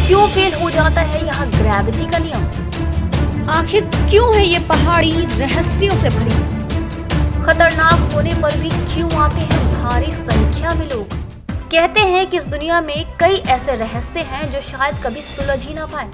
क्यों फेल हो जाता है यहाँ ग्रेविटी का नियम? आखिर क्यों है ये पहाड़ी रहस्यों से भरी? खतरनाक होने पर भी क्यों आते हैं भारी संख्या में लोग? कहते हैं कि इस दुनिया में कई ऐसे रहस्य हैं जो शायद कभी सुलझ ही ना पाए।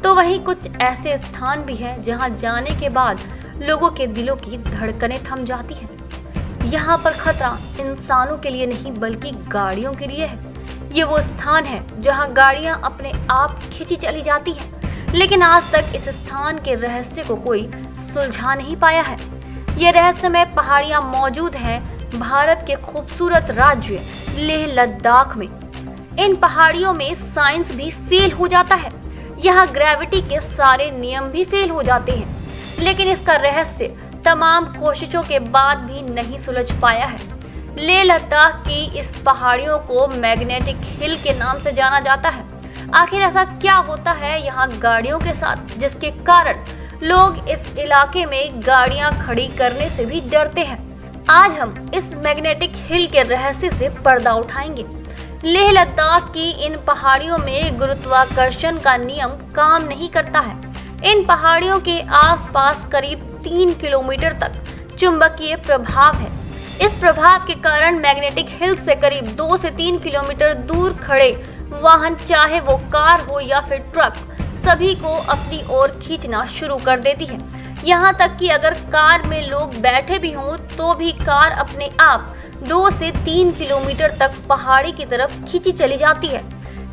तो वहीं कुछ ऐसे स्थान भी हैं जहां जाने के बाद लोगों के दिलों की धड़कनें थम जाती हैं। यहाँ पर खतरा इंसानों के लिए नहीं बल्कि गाड़ियों के लिए है। ये वो स्थान है जहाँ गाड़ियाँ अपने आप खींची चली जाती हैं, लेकिन आज तक इस स्थान के रहस्य को कोई सुलझा नहीं पाया है। ये रहस्यमय पहाड़ियाँ मौजूद हैं भारत के खूबसूरत राज्य लेह लद्दाख में। इन पहाड़ियों में साइंस भी फेल हो जाता है, यहाँ ग्रेविटी के सारे नियम भी फेल हो जाते हैं, लेकिन इसका रहस्य तमाम कोशिशों के बाद भी नहीं सुलझ पाया है। लेह लद्दाख की इस पहाड़ियों को मैग्नेटिक हिल के नाम से जाना जाता है। आखिर ऐसा क्या होता है यहाँ गाड़ियों के साथ जिसके कारण लोग इस इलाके में गाड़ियाँ खड़ी करने से भी डरते हैं? आज हम इस मैग्नेटिक हिल के रहस्य से पर्दा उठाएंगे। लेह लद्दाख की इन पहाड़ियों में गुरुत्वाकर्षण का नियम काम नहीं करता है। इन पहाड़ियों के आसपास करीब 3 किलोमीटर तक चुंबकीय प्रभाव है। इस प्रभाव के कारण मैग्नेटिक हिल से करीब 2 से 3 किलोमीटर दूर खड़े वाहन, चाहे वो कार हो या फिर ट्रक, सभी को अपनी ओर खींचना शुरू कर देती है। यहाँ तक कि अगर कार में लोग बैठे भी हों तो भी कार अपने आप 2 से 3 किलोमीटर तक पहाड़ी की तरफ खींची चली जाती है।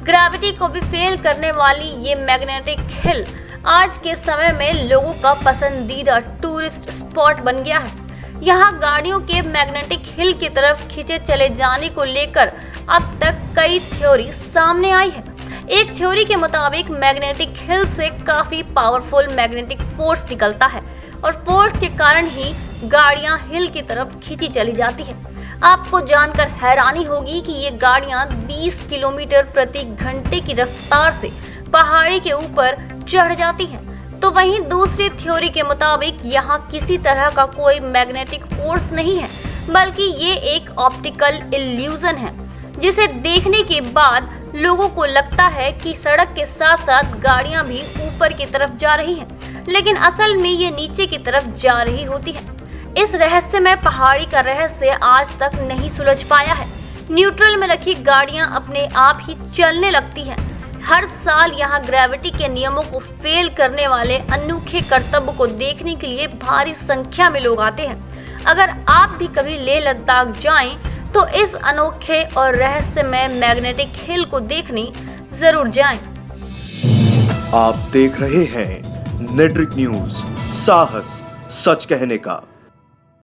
ग्रेविटी को भी फेल करने वाली ये मैग्नेटिक हिल आज के समय में लोगों का पसंदीदा टूरिस्ट स्पॉट बन गया है। यहाँ गाड़ियों के मैग्नेटिक हिल की तरफ खींचे चले जाने को लेकर अब तक कई थ्योरी सामने आई है। एक थ्योरी के मुताबिक मैग्नेटिक हिल से काफी पावरफुल मैग्नेटिक फोर्स निकलता है और फोर्स के कारण ही गाड़ियां हिल की तरफ खींची चली जाती है। आपको जानकर हैरानी होगी कि ये गाड़ियां 20 किलोमीटर प्रति घंटे की रफ्तार से पहाड़ी के ऊपर चढ़ जाती हैं। तो वहीं दूसरी थ्योरी के मुताबिक यहाँ किसी तरह का कोई मैग्नेटिक फोर्स नहीं है, बल्कि ये एक ऑप्टिकल इल्यूजन है, जिसे देखने के बाद लोगों को लगता है कि सड़क के साथ साथ गाड़ियां भी ऊपर की तरफ जा रही हैं, लेकिन असल में ये नीचे की तरफ जा रही होती है। इस रहस्यमय पहाड़ी का रहस्य आज तक नहीं सुलझ पाया है। न्यूट्रल में रखी गाड़ियां अपने आप ही चलने लगती हैं। हर साल यहाँ ग्रेविटी के नियमों को फेल करने वाले अनोखे करतब को देखने के लिए भारी संख्या में लोग आते हैं। अगर आप भी कभी लेह लद्दाख जाएं तो इस अनोखे और रहस्यमय मैग्नेटिक हिल को देखने जरूर जाएं। आप देख रहे हैं नेट्रिक न्यूज, साहस सच कहने का।